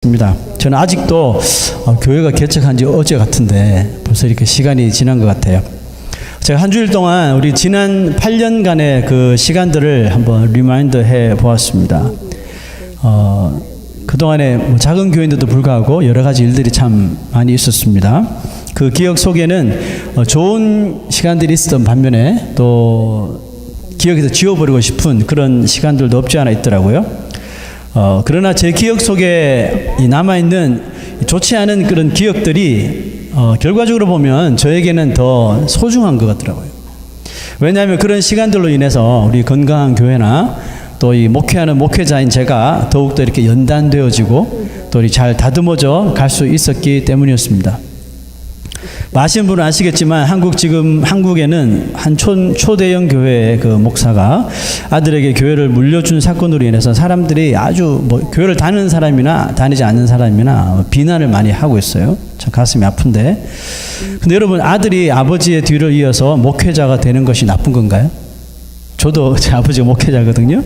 드리겠습니다. 저는 아직도 교회가 개척한 지 어제 같은데 벌써 이렇게 시간이 지난 것 같아요. 제가 한 주일 동안 우리 지난 8년간의 그 시간들을 한번 리마인드 해 보았습니다. 그동안에 뭐 작은 교회인데도 불구하고 여러 가지 일들이 참 많이 있었습니다. 그 기억 속에는 좋은 시간들이 있었던 반면에 또 기억에서 지워버리고 싶은 그런 시간들도 없지 않아 있더라고요. 그러나 제 기억 속에 남아있는 좋지 않은 그런 기억들이 결과적으로 보면 저에게는 더 소중한 것 같더라고요. 왜냐하면 그런 시간들로 인해서 우리 건강한 교회나 또 이 목회하는 목회자인 제가 더욱더 이렇게 연단되어지고 또 잘 다듬어져 갈 수 있었기 때문이었습니다. 아시는 분은 아시겠지만 한국에는 한 초대형 교회의 그 목사가 아들에게 교회를 물려준 사건으로 인해서 사람들이 아주 교회를 다니는 사람이나 다니지 않는 사람이나 비난을 많이 하고 있어요. 참 가슴이 아픈데. 근데 여러분, 아들이 아버지의 뒤를 이어서 목회자가 되는 것이 나쁜 건가요? 저도 제 아버지가 목회자거든요.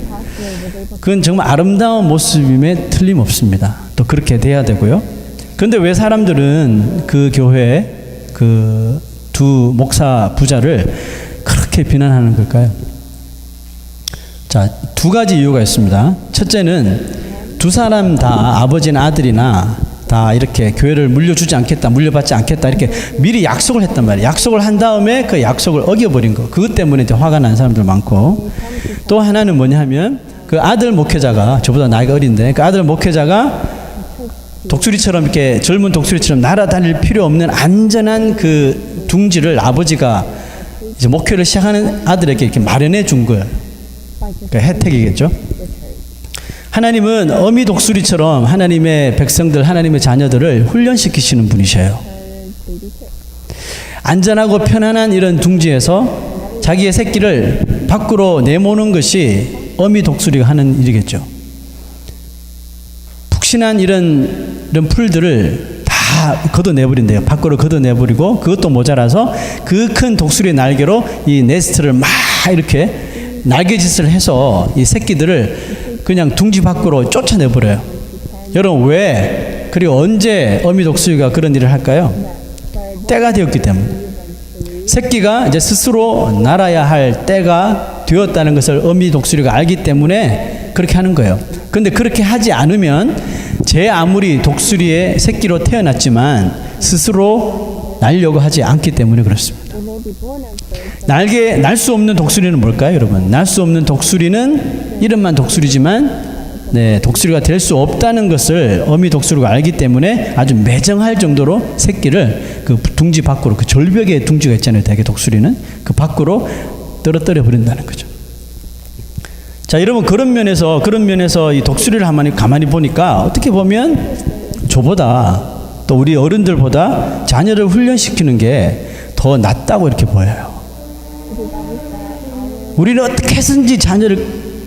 그건 정말 아름다운 모습임에 틀림없습니다. 또 그렇게 돼야 되고요. 그런데 왜 사람들은 그 교회에 그 두 목사 부자를 그렇게 비난하는 걸까요? 자, 두 가지 이유가 있습니다. 첫째는 두 사람 다 아버지나 아들이나 다 이렇게 교회를 물려주지 않겠다, 물려받지 않겠다 이렇게 미리 약속을 했단 말이에요. 약속을 한 다음에 그 약속을 어겨버린 거. 그것 때문에 이제 화가 난 사람들 많고, 또 하나는 뭐냐 하면 그 아들 목회자가, 저보다 나이가 어린데 그 아들 목회자가 독수리처럼 이렇게 젊은 독수리처럼 날아다닐 필요 없는 안전한 그 둥지를 아버지가 이제 목회를 시작하는 아들에게 이렇게 마련해 준 거예요. 그러니까 혜택이겠죠. 하나님은 어미 독수리처럼 하나님의 백성들, 하나님의 자녀들을 훈련시키시는 분이셔요. 안전하고 편안한 이런 둥지에서 자기의 새끼를 밖으로 내모는 것이 어미 독수리가 하는 일이겠죠. 푹신한 이런 풀들을 다 걷어내버린대요. 밖으로 걷어내버리고, 그것도 모자라서 그 큰 독수리의 날개로 이 네스트를 막 이렇게 날개짓을 해서 이 새끼들을 그냥 둥지 밖으로 쫓아내버려요. 여러분, 왜 그리고 언제 어미 독수리가 그런 일을 할까요? 때가 되었기 때문에. 새끼가 이제 스스로 날아야 할 때가 되었다는 것을 어미 독수리가 알기 때문에 그렇게 하는 거예요. 그런데 그렇게 하지 않으면 제 아무리 독수리의 새끼로 태어났지만 스스로 날려고 하지 않기 때문에 그렇습니다. 날 수 없는 독수리는 뭘까요, 여러분? 날 수 없는 독수리는 이름만 독수리지만 독수리가 될 수 없다는 것을 어미 독수리가 알기 때문에 아주 매정할 정도로 새끼를 그 둥지 밖으로, 그 절벽에 둥지가 있잖아요, 대개 독수리는 그 밖으로 떨어뜨려 버린다는 거죠. 자, 여러분, 그런 면에서 이 독수리를 가만히 보니까 어떻게 보면 저보다 또 우리 어른들보다 자녀를 훈련시키는 게 더 낫다고 이렇게 보여요. 우리는 어떻게 해서든지 자녀를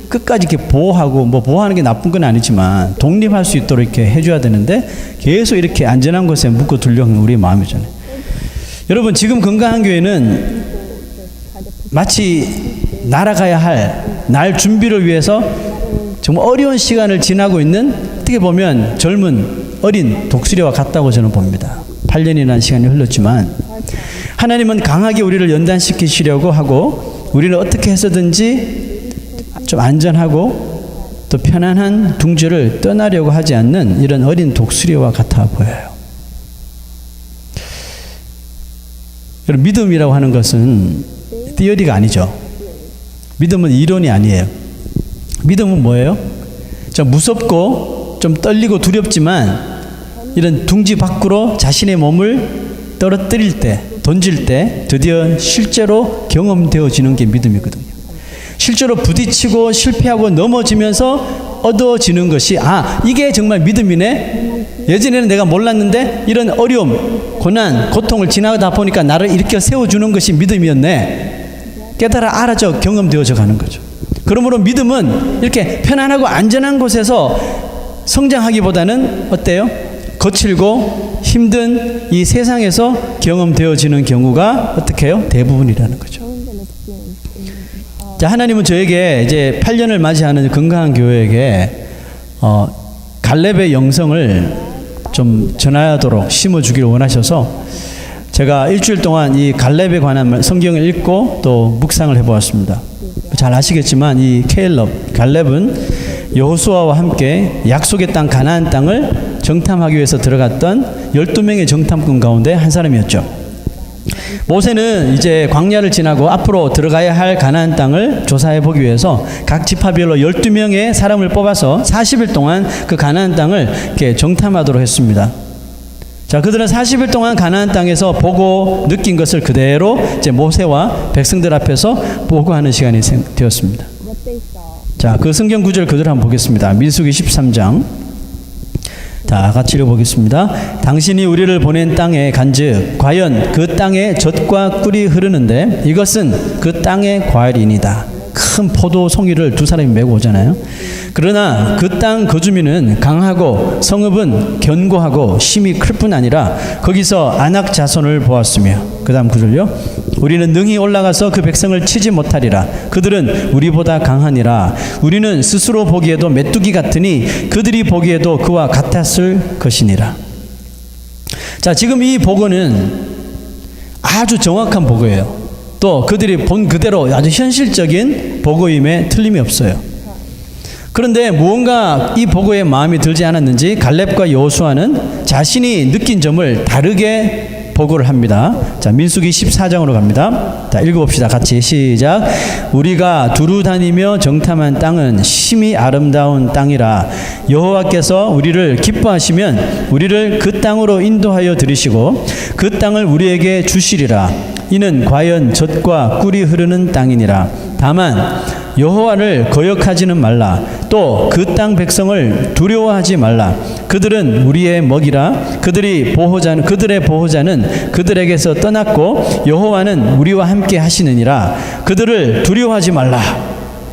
끝까지 이렇게 보호하고, 보호하는 게 나쁜 건 아니지만 독립할 수 있도록 이렇게 해줘야 되는데 계속 이렇게 안전한 곳에 묶어 두려고 하는 우리의 마음이잖아요. 여러분, 지금 건강한 교회는 마치 날아가야 할 날 준비를 위해서 정말 어려운 시간을 지나고 있는, 어떻게 보면 젊은 어린 독수리와 같다고 저는 봅니다. 8년이라는 시간이 흘렀지만 하나님은 강하게 우리를 연단시키시려고 하고, 우리는 어떻게 해서든지 좀 안전하고 또 편안한 둥지를 떠나려고 하지 않는 이런 어린 독수리와 같아 보여요. 여러분, 믿음이라고 하는 것은 티어리가 아니죠. 믿음은 이론이 아니에요. 믿음은 뭐예요? 좀 무섭고 좀 떨리고 두렵지만 이런 둥지 밖으로 자신의 몸을 떨어뜨릴 때, 던질 때 드디어 실제로 경험되어지는 게 믿음이거든요. 실제로 부딪히고 실패하고 넘어지면서 얻어지는 것이, 이게 정말 믿음이네. 예전에는 내가 몰랐는데 이런 어려움, 고난, 고통을 지나가다 보니까 나를 일으켜 세워주는 것이 믿음이었네. 깨달아 알아져 경험되어져 가는 거죠. 그러므로 믿음은 이렇게 편안하고 안전한 곳에서 성장하기보다는 어때요? 거칠고 힘든 이 세상에서 경험되어지는 경우가 어떻게 해요? 대부분이라는 거죠. 자, 하나님은 저에게 이제 8년을 맞이하는 건강한 교회에게 갈렙의 영성을 좀 전하도록 심어주기를 원하셔서 제가 일주일 동안 이 갈렙에 관한 성경을 읽고 또 묵상을 해보았습니다. 잘 아시겠지만 이 갈렙은 여호수아와 함께 약속의 땅 가나안 땅을 정탐하기 위해서 들어갔던 12명의 정탐꾼 가운데 한 사람이었죠. 모세는 이제 광야를 지나고 앞으로 들어가야 할 가나안 땅을 조사해 보기 위해서 각 지파별로 12명의 사람을 뽑아서 40일 동안 그 가나안 땅을 이렇게 정탐하도록 했습니다. 자, 그들은 40일 동안 가나안 땅에서 보고 느낀 것을 그대로 이제 모세와 백성들 앞에서 보고하는 시간이 되었습니다. 자, 그 성경 구절 그대로 한번 보겠습니다. 민수기 13장. 자, 같이 읽어보겠습니다. 당신이 우리를 보낸 땅에 간즉 과연 그 땅에 젖과 꿀이 흐르는데 이것은 그 땅의 과일이니이다. 큰 포도 송이를 두 사람이 메고 오잖아요. 그러나 그 땅 거주민은 강하고 성읍은 견고하고 힘이 클 뿐 아니라 거기서 안악 자손을 보았으며, 그 다음 구절요. 우리는 능히 올라가서 그 백성을 치지 못하리라. 그들은 우리보다 강하니라. 우리는 스스로 보기에도 메뚜기 같으니 그들이 보기에도 그와 같았을 것이니라. 자, 지금 이 보고는 아주 정확한 보고예요. 또 그들이 본 그대로 아주 현실적인 보고임에 틀림이 없어요. 그런데 무언가 이 보고에 마음이 들지 않았는지 갈렙과 여호수아는 자신이 느낀 점을 다르게 보고를 합니다. 자, 민수기 14장으로 갑니다. 자, 읽어봅시다. 같이 시작. 우리가 두루 다니며 정탐한 땅은 심히 아름다운 땅이라. 여호와께서 우리를 기뻐하시면 우리를 그 땅으로 인도하여 들이시고 그 땅을 우리에게 주시리라. 이는 과연 젖과 꿀이 흐르는 땅이니라. 다만 여호와를 거역하지는 말라. 또 그 땅 백성을 두려워하지 말라. 그들은 우리의 먹이라. 그들의 보호자는 그들에게서 떠났고 여호와는 우리와 함께 하시느니라. 그들을 두려워하지 말라.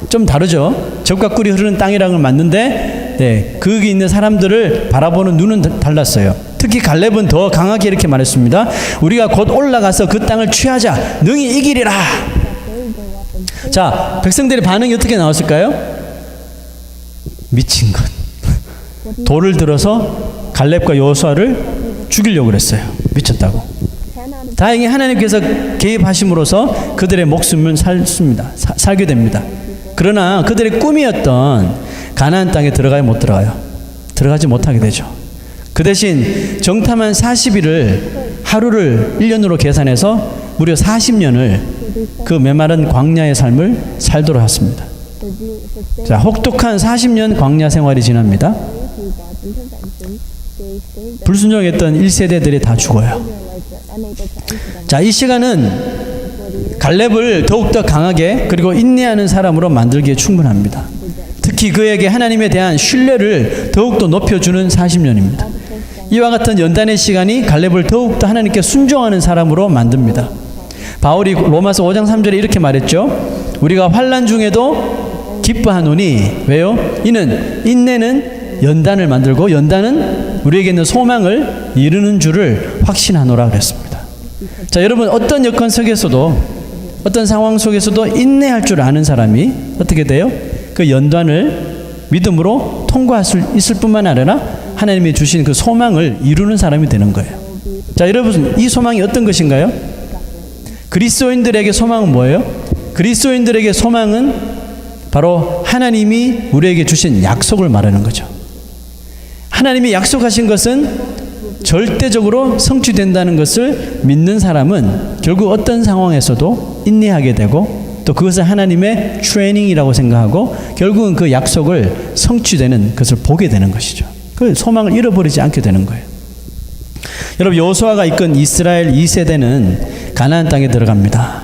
좀 다르죠. 젖과 꿀이 흐르는 땅이라는 걸 맞는데 거기 있는 사람들을 바라보는 눈은 달랐어요. 특히 갈렙은 더 강하게 이렇게 말했습니다. 우리가 곧 올라가서 그 땅을 취하자. 능히 이기리라. 자, 백성들의 반응이 어떻게 나왔을까요? 미친 것. 돌을 들어서 갈렙과 여호수아를 죽이려고 그랬어요. 미쳤다고. 다행히 하나님께서 개입하심으로써 그들의 목숨은 살게 됩니다. 그러나 그들의 꿈이었던 가나안 땅에 들어가지 못하게 되죠. 그 대신 정탐한 40일을 하루를 1년으로 계산해서 무려 40년을 그 메마른 광야의 삶을 살도록 했습니다. 자, 혹독한 40년 광야 생활이 지납니다. 불순종했던 1세대들이 다 죽어요. 자, 이 시간은 갈렙을 더욱더 강하게 그리고 인내하는 사람으로 만들기에 충분합니다. 특히 그에게 하나님에 대한 신뢰를 더욱더 높여주는 40년입니다. 이와 같은 연단의 시간이 갈렙을 더욱더 하나님께 순종하는 사람으로 만듭니다. 바울이 로마서 5장 3절에 이렇게 말했죠. 우리가 환난 중에도 기뻐하노니 왜요? 이는 인내는 연단을 만들고 연단은 우리에게 있는 소망을 이루는 줄을 확신하노라 그랬습니다. 자, 여러분, 어떤 여건 속에서도 어떤 상황 속에서도 인내할 줄 아는 사람이 어떻게 돼요? 그 연단을 믿음으로 통과할 수 있을 뿐만 아니라 하나님이 주신 그 소망을 이루는 사람이 되는 거예요. 자, 여러분, 이 소망이 어떤 것인가요? 그리스도인들에게 소망은 뭐예요? 그리스도인들에게 소망은 바로 하나님이 우리에게 주신 약속을 말하는 거죠. 하나님이 약속하신 것은 절대적으로 성취된다는 것을 믿는 사람은 결국 어떤 상황에서도 인내하게 되고 또 그것을 하나님의 트레이닝이라고 생각하고 결국은 그 약속을 성취되는 것을 보게 되는 것이죠. 그 소망을 잃어버리지 않게 되는 거예요. 여러분, 여호수아가 이끈 이스라엘 2세대는 가나안 땅에 들어갑니다.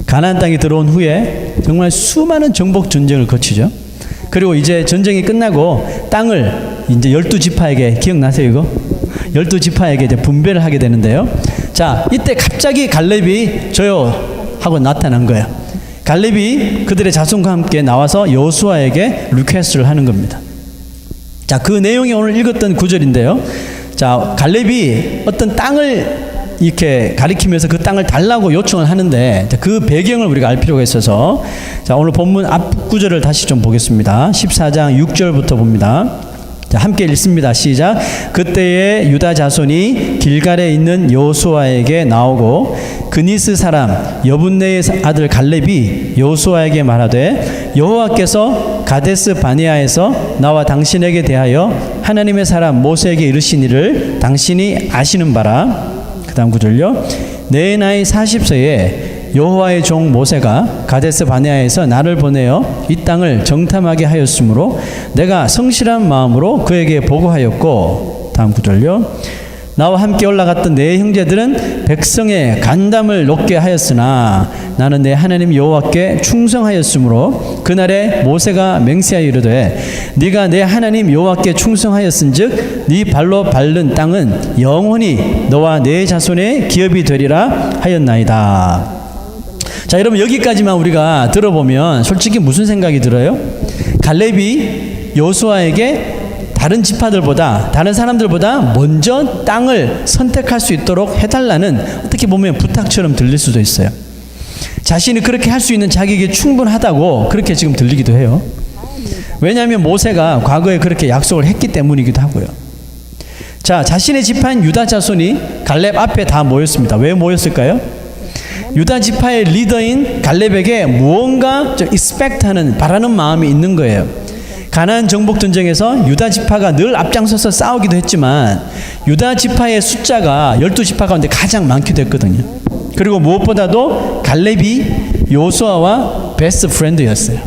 가나안 땅에 들어온 후에 정말 수많은 정복 전쟁을 거치죠. 그리고 이제 전쟁이 끝나고 땅을 이제 12지파에게, 기억나세요 이거? 12지파에게 이제 분배를 하게 되는데요. 자, 이때 갑자기 갈렙이 저요 하고 나타난 거예요. 갈렙이 그들의 자손과 함께 나와서 여호수아에게 리퀘스트를 하는 겁니다. 자, 그 내용이 오늘 읽었던 구절인데요. 자, 갈렙이 어떤 땅을 이렇게 가리키면서 그 땅을 달라고 요청을 하는데 그 배경을 우리가 알 필요가 있어서 자, 오늘 본문 앞 구절을 다시 좀 보겠습니다. 14장 6절부터 봅니다. 자, 함께 읽습니다. 시작. 그때에 유다 자손이 길갈에 있는 여호수아에게 나오고 그니스 사람 여분네의 아들 갈렙이 여호수아에게 말하되 여호와께서 가데스 바네아에서 나와 당신에게 대하여 하나님의 사람 모세에게 이르시니를 당신이 아시는 바라. 그 다음 구절요. 내 나이 40세에 여호와의 종 모세가 가데스 바네아에서 나를 보내어 이 땅을 정탐하게 하였으므로 내가 성실한 마음으로 그에게 보고하였고, 다음 구절요. 나와 함께 올라갔던 내 형제들은 백성의 간담을 높게 하였으나 나는 내 하나님 여호와께 충성하였으므로 그날에 모세가 맹세하여 이르되 네가 내 하나님 여호와께 충성하였은즉 네 발로 밟는 땅은 영원히 너와 내 자손의 기업이 되리라 하였나이다. 자, 여러분 여기까지만 우리가 들어보면 솔직히 무슨 생각이 들어요? 갈렙이 여호수아에게 다른 지파들보다, 다른 사람들보다 먼저 땅을 선택할 수 있도록 해달라는, 어떻게 보면 부탁처럼 들릴 수도 있어요. 자신이 그렇게 할 수 있는 자격이 충분하다고 그렇게 지금 들리기도 해요. 왜냐하면 모세가 과거에 그렇게 약속을 했기 때문이기도 하고요. 자, 자신의 지파인 유다 자손이 갈렙 앞에 다 모였습니다. 왜 모였을까요? 유다 지파의 리더인 갈렙에게 무언가 좀 expect하는, 바라는 마음이 있는 거예요. 가나안 정복 전쟁에서 유다 지파가 늘 앞장서서 싸우기도 했지만 유다 지파의 숫자가 12지파 가운데 가장 많기도 했거든요. 그리고 무엇보다도 갈렙이 여호수아와 베스트 프렌드였어요.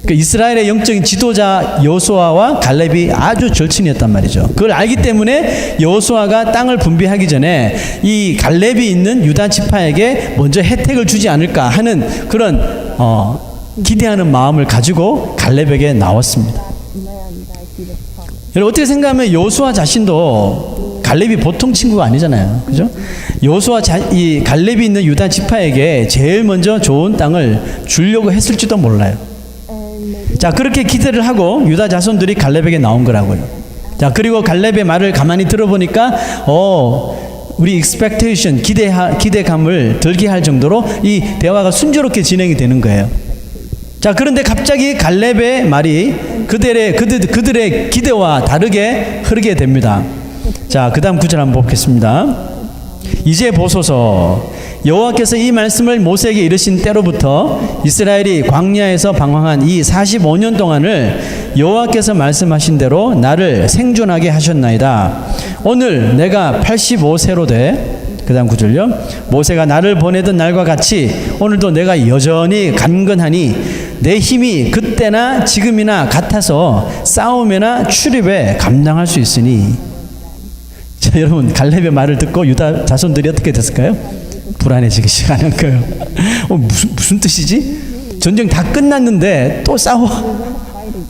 그 이스라엘의 영적인 지도자 여호수아와 갈렙이 아주 절친이었단 말이죠. 그걸 알기 때문에 여호수아가 땅을 분배하기 전에 이 갈렙이 있는 유다 지파에게 먼저 혜택을 주지 않을까 하는 그런 기대하는 마음을 가지고 갈렙에게 나왔습니다. 여러분 어떻게 생각하면 여호수아 자신도 갈렙이 보통 친구가 아니잖아요. 그죠? 여호수아 이 갈렙이 있는 유다 지파에게 제일 먼저 좋은 땅을 주려고 했을지도 몰라요. 자, 그렇게 기대를 하고 유다 자손들이 갈렙에게 나온 거라고요. 자, 그리고 갈렙의 말을 가만히 들어보니까 우리 expectation, 기대감을 들게 할 정도로 이 대화가 순조롭게 진행이 되는 거예요. 자, 그런데 갑자기 갈렙의 말이 그들의 기대와 다르게 흐르게 됩니다. 자, 그 다음 구절 한번 보겠습니다. 이제 보소서, 여호와께서 이 말씀을 모세에게 이르신 때로부터 이스라엘이 광야에서 방황한 이 45년 동안을 여호와께서 말씀하신 대로 나를 생존하게 하셨나이다. 오늘 내가 85세로 돼, 그 다음 구절요. 모세가 나를 보내던 날과 같이 오늘도 내가 여전히 간건하니 내 힘이 그때나 지금이나 같아서 싸움이나 출입에 감당할 수 있으니. 자, 여러분 갈렙의 말을 듣고 유다 자손들이 어떻게 됐을까요? 불안해지기 시작하는 거예요. 무슨 뜻이지? 전쟁 다 끝났는데 또 싸워?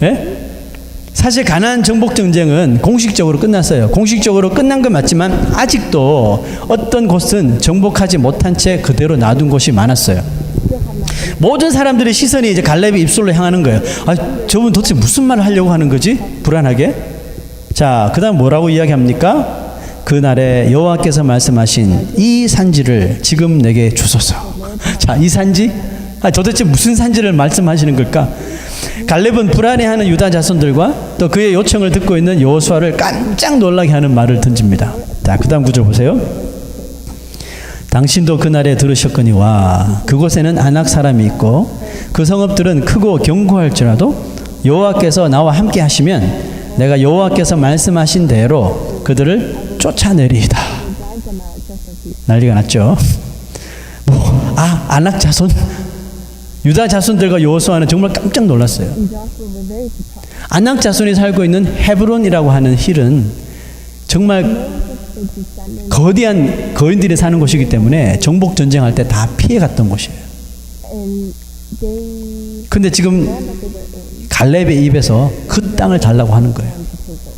예? 사실 가나안 정복 전쟁은 공식적으로 끝났어요. 공식적으로 끝난 건 맞지만 아직도 어떤 곳은 정복하지 못한 채 그대로 놔둔 곳이 많았어요. 모든 사람들의 시선이 이제 갈렙의 입술로 향하는 거예요. 아, 저분 도대체 무슨 말을 하려고 하는 거지? 불안하게. 자, 그 다음 뭐라고 이야기합니까? 그날에 여호와께서 말씀하신 이 산지를 지금 내게 주소서. 자, 이 산지? 도대체 무슨 산지를 말씀하시는 걸까? 갈렙은 불안해하는 유다 자손들과 또 그의 요청을 듣고 있는 여호수아를 깜짝 놀라게 하는 말을 던집니다. 자, 그 다음 구절 보세요. 당신도 그날에 들으셨거니와 그곳에는 아낙 사람이 있고 그 성읍들은 크고 견고할지라도 여호와께서 나와 함께 하시면 내가 여호와께서 말씀하신 대로 그들을 쫓아내리이다. 난리가 났죠. 아낙 자손, 유다 자손들과 여호수아는 정말 깜짝 놀랐어요. 아낙 자손이 살고 있는 헤브론이라고 하는 힐은 정말 거대한 거인들이 사는 곳이기 때문에 정복 전쟁할 때 다 피해갔던 곳이에요. 근데 지금 갈렙의 입에서 그 땅을 달라고 하는 거예요.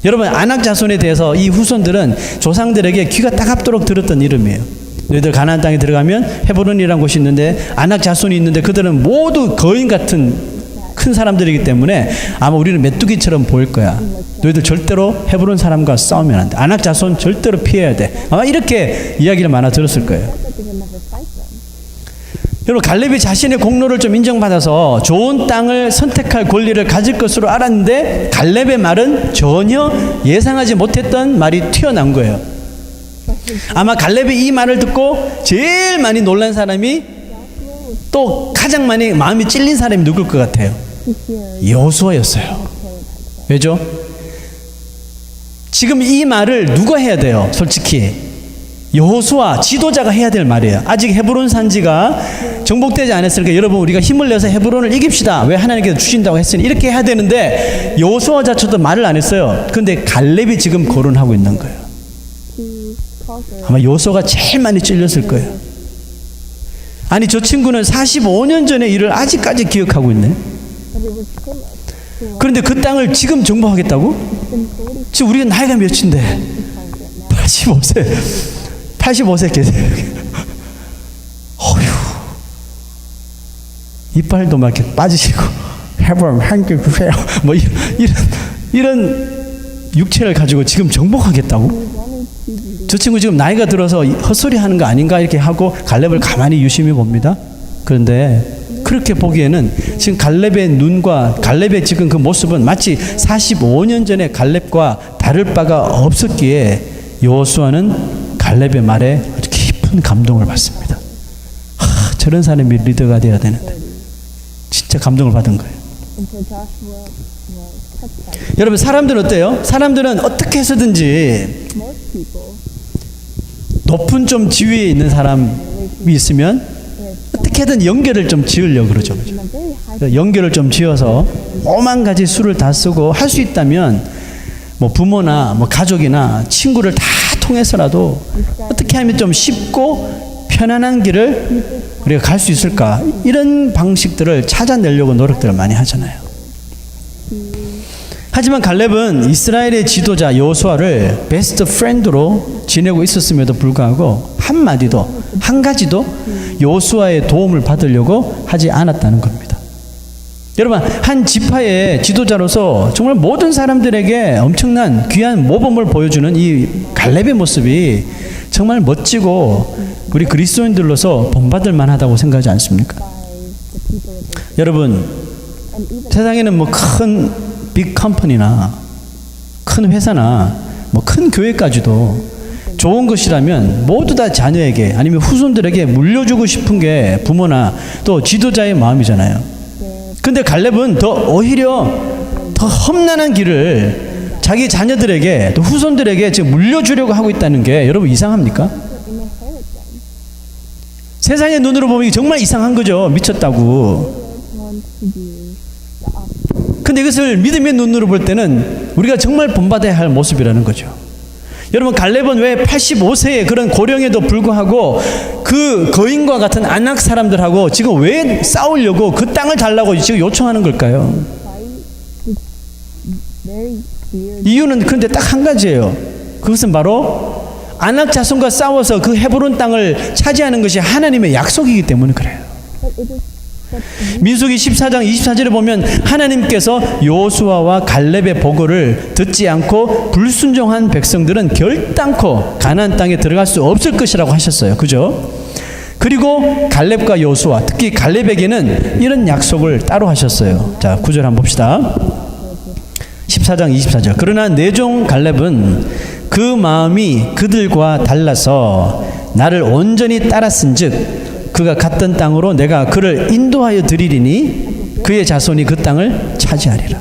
여러분 아낙 자손에 대해서 이 후손들은 조상들에게 귀가 따갑도록 들었던 이름이에요. 너희들 가나안 땅에 들어가면 헤브론이라는 곳이 있는데 아낙 자손이 있는데 그들은 모두 거인 같은 큰 사람들이기 때문에 아마 우리는 메뚜기처럼 보일 거야. 너희들 절대로 헤브론 사람과 싸우면 안 돼. 아낙 자손 절대로 피해야 돼. 아마 이렇게 이야기를 많아 들었을 거예요. 여러분 갈렙이 자신의 공로를 좀 인정받아서 좋은 땅을 선택할 권리를 가질 것으로 알았는데 갈렙의 말은 전혀 예상하지 못했던 말이 튀어나온 거예요. 아마 갈렙이 이 말을 듣고 제일 많이 놀란 사람이 또 가장 많이 마음이 찔린 사람이 누굴 것 같아요? 여호수아였어요. 왜죠? 지금 이 말을 누가 해야 돼요? 솔직히 여호수아 지도자가 해야 될 말이에요. 아직 헤브론 산지가 정복되지 않았으니까 여러분 우리가 힘을 내서 헤브론을 이깁시다. 왜 하나님께서 주신다고 했으니 이렇게 해야 되는데 여호수아 자체도 말을 안 했어요. 근데 갈렙이 지금 거론하고 있는 거예요. 아마 여호수아가 제일 많이 찔렸을 거예요. 아니 저 친구는 45년 전의 일을 아직까지 기억하고 있네. 그런데 그 땅을 지금 정복하겠다고? 지금 우리가 나이가 몇인데 85세 계세요. 어휴, 이빨도 막 이렇게 빠지시고 해보면 한개 주세요. 뭐 이런 육체를 가지고 지금 정복하겠다고? 저 친구 지금 나이가 들어서 헛소리 하는 거 아닌가 이렇게 하고 갈렙을 가만히 유심히 봅니다. 그런데 그렇게 보기에는 지금 갈렙의 눈과 갈렙의 지금 그 모습은 마치 45년 전에 갈렙과 다를 바가 없었기에 여호수아는 갈렙의 말에 아주 깊은 감동을 받습니다. 저런 사람이 리더가 되어야 되는데 진짜 감동을 받은 거예요. 여러분 사람들은 어때요? 사람들은 어떻게 해서든지 높은 좀 지위에 있는 사람이 있으면 어떻게든 연결을 좀 지으려고 그러죠. 연결을 좀 지어서 오만 가지 수를 다 쓰고 할 수 있다면 뭐 부모나 뭐 가족이나 친구를 다 통해서라도 어떻게 하면 좀 쉽고 편안한 길을 우리가 갈 수 있을까? 이런 방식들을 찾아내려고 노력들을 많이 하잖아요. 하지만 갈렙은 이스라엘의 지도자 여호수아를 베스트 프렌드로 지내고 있었음에도 불구하고 한마디도 한 가지도 여호수아의 도움을 받으려고 하지 않았다는 겁니다. 여러분 한 지파의 지도자로서 정말 모든 사람들에게 엄청난 귀한 모범을 보여주는 이 갈렙의 모습이 정말 멋지고 우리 그리스도인들로서 본받을 만하다고 생각하지 않습니까? 여러분 세상에는 뭐 큰 빅 컴퍼니나 큰 회사나 뭐 큰 교회까지도 좋은 것이라면 모두 다 자녀에게 아니면 후손들에게 물려주고 싶은 게 부모나 또 지도자의 마음이잖아요. 근데 갈렙은 오히려 더 험난한 길을 자기 자녀들에게 또 후손들에게 지금 물려주려고 하고 있다는 게 여러분 이상합니까? 세상의 눈으로 보면 정말 이상한 거죠. 미쳤다고. 근데 이것을 믿음의 눈으로 볼 때는 우리가 정말 본받아야 할 모습이라는 거죠. 여러분 갈렙은 왜 85세의 그런 고령에도 불구하고 그 거인과 같은 안악 사람들하고 지금 왜 싸우려고 그 땅을 달라고 지금 요청하는 걸까요? 이유는 그런데 딱 한 가지예요. 그것은 바로 안악 자손과 싸워서 그 헤브론 땅을 차지하는 것이 하나님의 약속이기 때문에 그래요. 민수기 14장 24절에 보면 하나님께서 여호수아와 갈렙의 보고를 듣지 않고 불순종한 백성들은 결단코 가나안 땅에 들어갈 수 없을 것이라고 하셨어요. 그죠? 그리고 갈렙과 여호수아, 특히 갈렙에게는 이런 약속을 따로 하셨어요. 자, 9절 한번 봅시다. 14장 24절. 그러나 내 종 갈렙은 그 마음이 그들과 달라서 나를 온전히 따랐은즉 그가 갔던 땅으로 내가 그를 인도하여 드리리니 그의 자손이 그 땅을 차지하리라.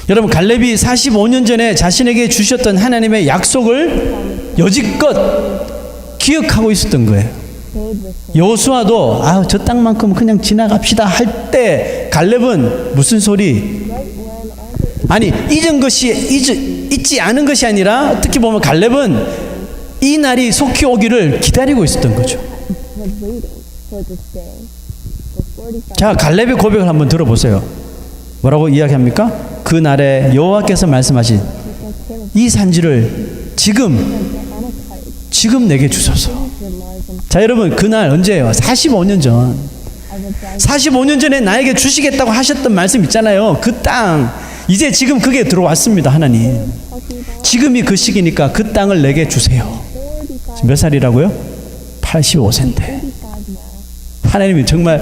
여러분 갈렙이 45년 전에 자신에게 주셨던 하나님의 약속을 여지껏 기억하고 있었던 거예요. 여호수아도 저 땅만큼 그냥 지나갑시다 할 때 갈렙은 무슨 소리? 아니 잊은 것이 잊지 않은 것이 아니라 어떻게 보면 갈렙은 이 날이 속히 오기를 기다리고 있었던 거죠. 자, 갈렙의 고백을 한번 들어보세요. 뭐라고 이야기합니까? 그 날에 여호와께서 말씀하신 이 산지를 지금 내게 주소서. 자, 여러분 그날 언제예요? 45년 전. 45년 전에 나에게 주시겠다고 하셨던 말씀 있잖아요. 그 땅 이제 지금 그게 들어왔습니다. 하나님. 지금이 그 시기니까 그 땅을 내게 주세요. 몇 살이라고요? 85세인데 하나님이 정말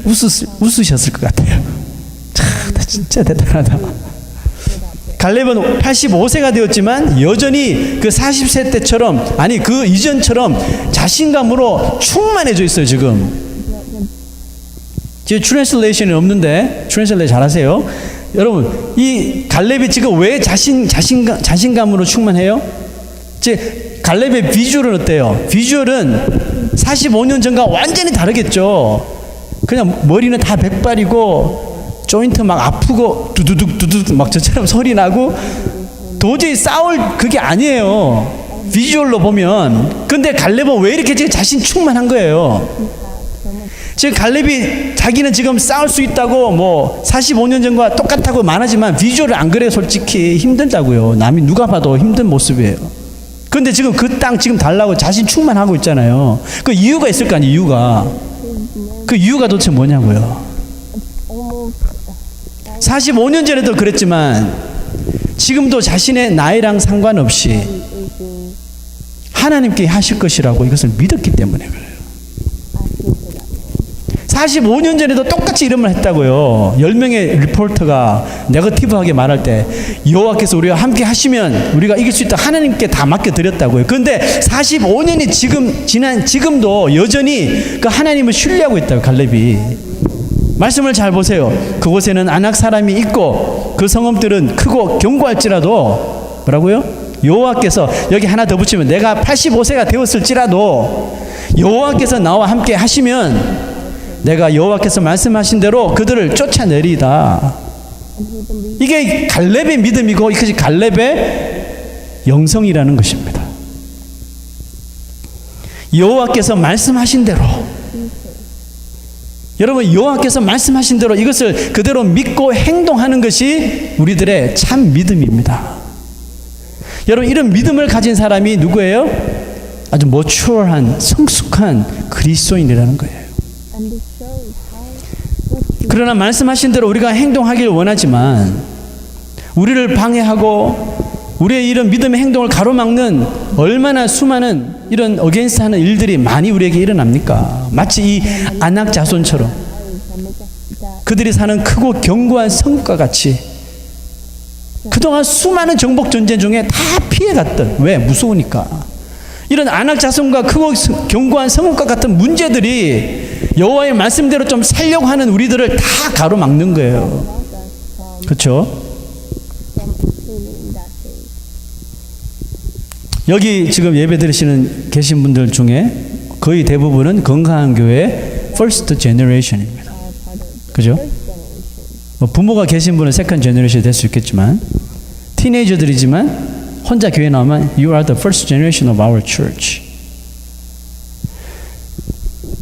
웃으셨을 것 같아요. 참, 진짜 대단하다. 갈렙은 85세가 되었지만 여전히 그 40세 때처럼, 아니 그 이전처럼 자신감으로 충만해져 있어요. 지금 트랜슬레이션이 없는데 트랜슬레이션 잘하세요. 여러분, 이 갈렙이 지금 왜 자신감으로 충만해요? 갈렙의 비주얼은 어때요? 비주얼은 45년 전과 완전히 다르겠죠. 그냥 머리는 다 백발이고 조인트 막 아프고 두두둑 막 저처럼 소리 나고 도저히 싸울 그게 아니에요. 비주얼로 보면. 근데 갈렙은 왜 이렇게 지금 자신 충만한 거예요? 지금 갈렙이 자기는 지금 싸울 수 있다고 뭐 45년 전과 똑같다고 말하지만 비주얼은 안 그래요. 솔직히 힘들다고요. 남이 누가 봐도 힘든 모습이에요. 근데 지금 그 땅 지금 달라고 자신 충만하고 있잖아요. 그 이유가 있을 거 아니에요. 이유가. 그 이유가 도대체 뭐냐고요. 45년 전에도 그랬지만 지금도 자신의 나이랑 상관없이 하나님께 하실 것이라고 이것을 믿었기 때문에 그래요. 45년 전에도 똑같이 이런 말 했다고요. 10명의 리포터가 네거티브하게 말할 때 여호와께서 우리와 함께 하시면 우리가 이길 수 있다. 하나님께 다 맡겨드렸다고요. 그런데 45년이 지금도 여전히 그 하나님을 신뢰하고 있다고 갈렙이. 말씀을 잘 보세요. 그곳에는 아낙 사람이 있고 그 성읍들은 크고 견고할지라도 뭐라고요? 여호와께서 여기 하나 더 붙이면 내가 85세가 되었을지라도 여호와께서 나와 함께 하시면 내가 여호와께서 말씀하신 대로 그들을 쫓아내리다. 이게 갈렙의 믿음이고 이것이 갈렙의 영성이라는 것입니다. 여호와께서 말씀하신 대로, 여러분 여호와께서 말씀하신 대로 이것을 그대로 믿고 행동하는 것이 우리들의 참 믿음입니다. 여러분 이런 믿음을 가진 사람이 누구예요? 아주 머추어한 성숙한 그리스도인이라는 거예요. 그러나 말씀하신 대로 우리가 행동하길 원하지만 우리를 방해하고 우리의 이런 믿음의 행동을 가로막는 얼마나 수많은 이런 어게인스트하는 일들이 많이 우리에게 일어납니까? 마치 이 아낙 자손처럼 그들이 사는 크고 견고한 성과 같이 그동안 수많은 정복 전쟁 중에 다 피해갔던, 왜? 무서우니까. 이런 아낙 자손과 크고 견고한 성읍과 같은 문제들이 여호와의 말씀대로 좀 살려고 하는 우리들을 다 가로막는 거예요. 그렇죠? 여기 지금 예배 드리시는 계신 분들 중에 거의 대부분은 건강한 교회 first generation입니다. 그죠? 뭐 부모가 계신 분은 second generation 될 수 있겠지만 티네이저들이지만 혼자 교회 나오면 you are the first generation of our church.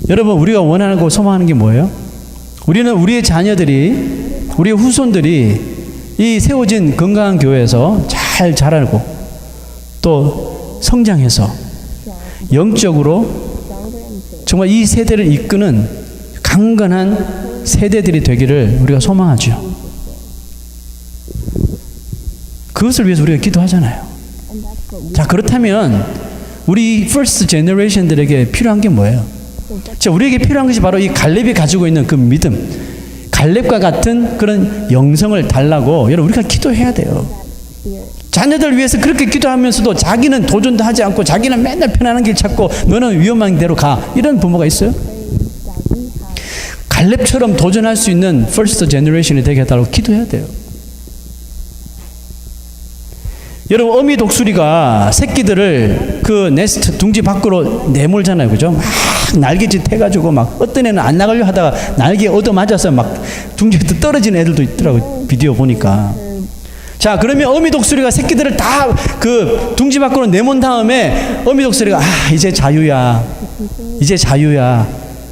여러분 우리가 원하고 소망하는 게 뭐예요? 우리는 우리의 자녀들이, 우리의 후손들이 이 세워진 건강한 교회에서 잘 자라고 또 성장해서 영적으로 정말 이 세대를 이끄는 강건한 세대들이 되기를 우리가 소망하죠. 그것을 위해서 우리가 기도하잖아요. 자, 그렇다면 우리 first generation들에게 필요한 게 뭐예요? 자, 우리에게 필요한 것이 바로 이 갈렙이 가지고 있는 그 믿음, 갈렙과 같은 그런 영성을 달라고 여러분 우리가 기도해야 돼요. 자녀들 위해서 그렇게 기도하면서도 자기는 도전도 하지 않고 자기는 맨날 편안한 길 찾고 너는 위험한 데로 가. 이런 부모가 있어요? 갈렙처럼 도전할 수 있는 first generation이 되게 해달라고 기도해야 돼요. 여러분 어미 독수리가 새끼들을 그 네스트 둥지 밖으로 내몰잖아요. 그죠? 막 날개짓 해가지고 막 어떤 애는 안 나가려 하다가 날개에 얻어맞아서 막 둥지에서 떨어지는 애들도 있더라고요. 비디오 보니까. 자, 그러면 어미 독수리가 새끼들을 다 그 둥지 밖으로 내몬 다음에 어미 독수리가 이제 자유야. 이제 자유야.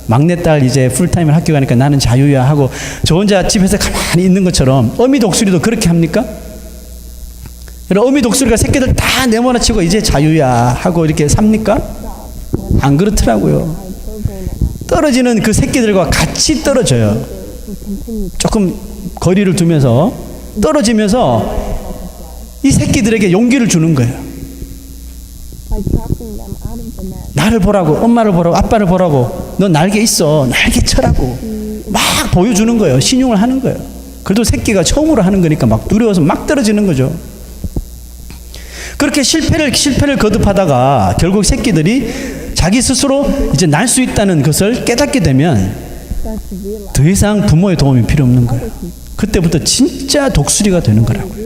막내딸 이제 풀타임을 학교 가니까 나는 자유야 하고 저 혼자 집에서 가만히 있는 것처럼 어미 독수리도 그렇게 합니까? 여러분 어미 독수리가 새끼들 다 내몰아치고 이제 자유야 하고 이렇게 삽니까? 안 그렇더라고요. 떨어지는 그 새끼들과 같이 떨어져요. 조금 거리를 두면서 떨어지면서 이 새끼들에게 용기를 주는 거예요. 나를 보라고, 엄마를 보라고, 아빠를 보라고. 너 날개 있어. 날개 쳐라고. 막 보여주는 거예요. 신용을 하는 거예요. 그래도 새끼가 처음으로 하는 거니까 막 두려워서 막 떨어지는 거죠. 그렇게 실패를 거듭하다가 결국 새끼들이 자기 스스로 이제 날 수 있다는 것을 깨닫게 되면 더 이상 부모의 도움이 필요 없는 거예요. 그때부터 진짜 독수리가 되는 거라고요.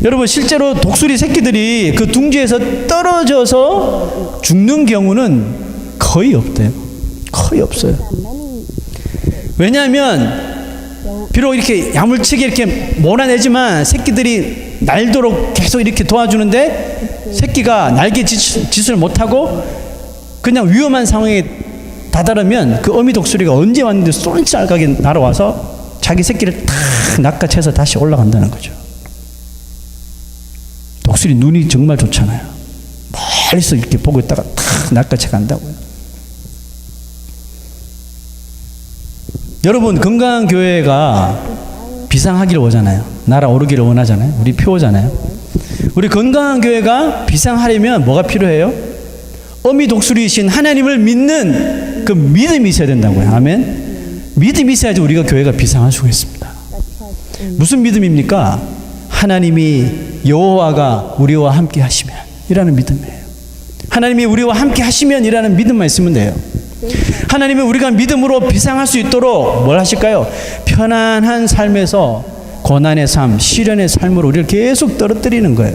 여러분, 실제로 독수리 새끼들이 그 둥지에서 떨어져서 죽는 경우는 거의 없대요. 거의 없어요. 왜냐하면 비록 이렇게 야물치게 이렇게 몰아내지만 새끼들이 날도록 계속 이렇게 도와주는데 새끼가 날개 짓을 못하고 그냥 위험한 상황에 다다르면 그 어미 독수리가 언제 왔는데 쏜살각에 날아와서 자기 새끼를 탁 낚아채서 다시 올라간다는 거죠. 독수리 눈이 정말 좋잖아요. 멀리서 이렇게 보고 있다가 탁 낚아채 간다고요. 여러분, 건강한 교회가 비상하기를 원하잖아요. 날아오르기를 원하잖아요. 우리 표잖아요. 우리 건강한 교회가 비상하려면 뭐가 필요해요? 어미 독수리이신 하나님을 믿는 그 믿음이 있어야 된다고요. 아멘. 믿음이 있어야지 우리가 교회가 비상할 수가 있습니다. 무슨 믿음입니까? 하나님이 여호와가 우리와 함께 하시면 이라는 믿음이에요. 하나님이 우리와 함께 하시면 이라는 믿음만 있으면 돼요. 하나님이 우리가 믿음으로 비상할 수 있도록 뭘 하실까요? 편안한 삶에서 고난의 삶, 시련의 삶으로 우리를 계속 떨어뜨리는 거예요.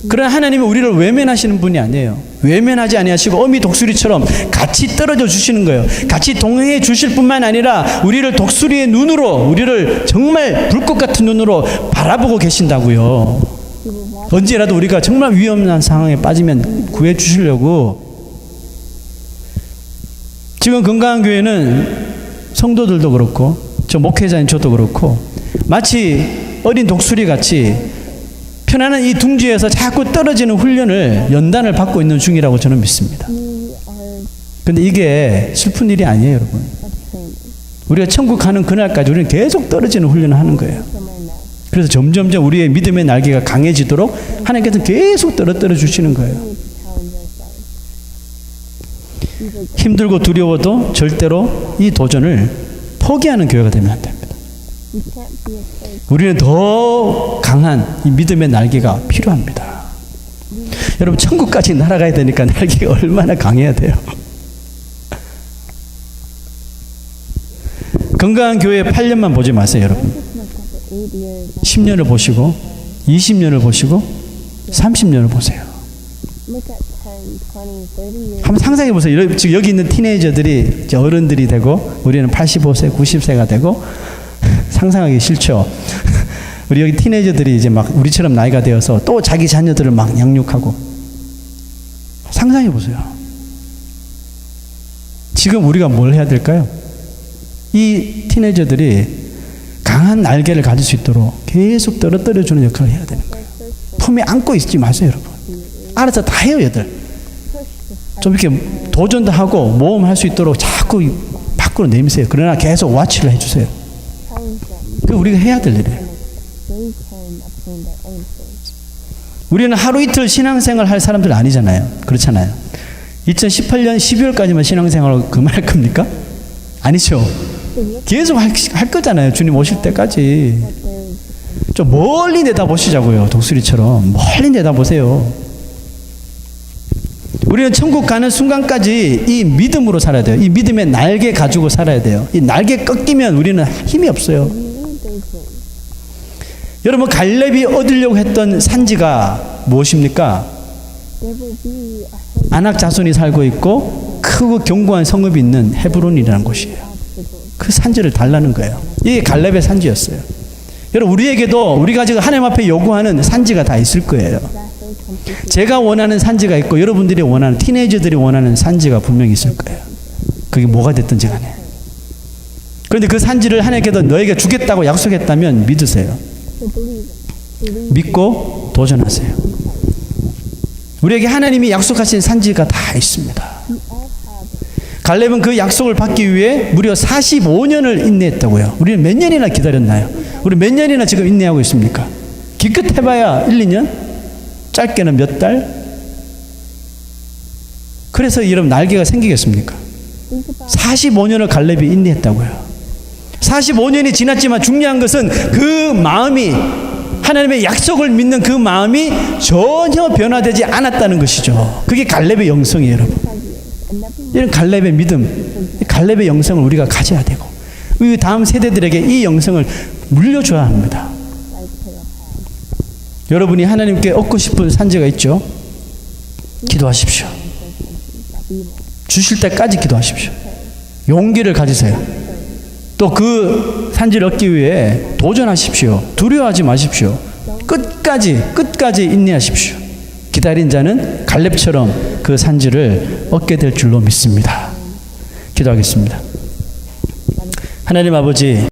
그러나 하나님은 우리를 외면하시는 분이 아니에요. 외면하지 아니하시고 어미 독수리처럼 같이 떨어져 주시는 거예요. 같이 동행해 주실 뿐만 아니라 우리를 독수리의 눈으로, 우리를 정말 불꽃 같은 눈으로 바라보고 계신다고요. 언제라도 우리가 정말 위험한 상황에 빠지면 구해 주시려고. 지금 건강한 교회는 성도들도 그렇고 저 목회자인 저도 그렇고 마치 어린 독수리 같이 편안한 이 둥지에서 자꾸 떨어지는 훈련을 연단을 받고 있는 중이라고 저는 믿습니다. 근데 이게 슬픈 일이 아니에요, 여러분. 우리가 천국 가는 그날까지 우리는 계속 떨어지는 훈련을 하는 거예요. 그래서 점점점 우리의 믿음의 날개가 강해지도록 하나님께서 계속 떨어뜨려 주시는 거예요. 힘들고 두려워도 절대로 이 도전을 포기하는 교회가 되면 안 됩니다. 우리는 더 강한 이 믿음의 날개가 필요합니다. 여러분, 천국까지 날아가야 되니까 날개가 얼마나 강해야 돼요. 건강한 교회 8년만 보지 마세요, 여러분. 10년을 보시고 20년을 보시고 30년을 보세요. 한번 상상해 보세요. 지금 여기 있는 티네이저들이 이제 어른들이 되고 우리는 85세, 90세가 되고 상상하기 싫죠. 우리 여기 티네이저들이 이제 막 우리처럼 나이가 되어서 또 자기 자녀들을 막 양육하고 상상해 보세요. 지금 우리가 뭘 해야 될까요? 이 티네이저들이 강한 날개를 가질 수 있도록 계속 떨어뜨려주는 역할을 해야 되는 거예요. 품에 안고 있지 마세요, 여러분. 알아서 다 해요, 얘들. 좀 이렇게 도전도 하고 모험할 수 있도록 자꾸 밖으로 내미세요. 그러나 계속 와치를 해주세요. 그게 우리가 해야 될 일이에요. 우리는 하루 이틀 신앙생활 할 사람들 아니잖아요. 그렇잖아요. 2018년 12월까지만 신앙생활을 그만할 겁니까? 아니죠. 계속 할 거잖아요. 주님 오실 때까지. 좀 멀리 내다보시자고요. 독수리처럼 멀리 내다보세요. 우리는 천국 가는 순간까지 이 믿음으로 살아야 돼요. 이 믿음의 날개 가지고 살아야 돼요. 이 날개 꺾이면 우리는 힘이 없어요. 여러분, 갈렙이 얻으려고 했던 산지가 무엇입니까? 아낙 자손이 살고 있고 크고 견고한 성읍이 있는 헤브론이라는 곳이에요. 그 산지를 달라는 거예요. 이게 갈렙의 산지였어요. 여러분, 우리에게도 우리가 지금 하나님 앞에 요구하는 산지가 다 있을 거예요. 제가 원하는 산지가 있고 여러분들이 원하는, 티네이저들이 원하는 산지가 분명히 있을 거예요. 그게 뭐가 됐든지 간에. 그런데 그 산지를 하나님께서 너에게 주겠다고 약속했다면 믿으세요. 믿고 도전하세요. 우리에게 하나님이 약속하신 산지가 다 있습니다. 갈렙은 그 약속을 받기 위해 무려 45년을 인내했다고요. 우리는 몇 년이나 기다렸나요? 우리 몇 년이나 지금 인내하고 있습니까? 기껏 해봐야 1, 2년? 짧게는 몇 달? 그래서 여러분 날개가 생기겠습니까? 45년을 갈렙이 인내했다고요. 45년이 지났지만 중요한 것은 그 마음이, 하나님의 약속을 믿는 그 마음이 전혀 변화되지 않았다는 것이죠. 그게 갈렙의 영성이에요, 여러분. 이런 갈렙의 믿음, 갈렙의 영성을 우리가 가져야 되고, 우리 다음 세대들에게 이 영성을 물려줘야 합니다. 여러분이 하나님께 얻고 싶은 산지가 있죠? 기도하십시오. 주실 때까지 기도하십시오. 용기를 가지세요. 또 그 산지를 얻기 위해 도전하십시오. 두려워하지 마십시오. 끝까지 인내하십시오. 기다린 자는 갈렙처럼 그 산지를 얻게 될 줄로 믿습니다. 기도하겠습니다. 하나님 아버지,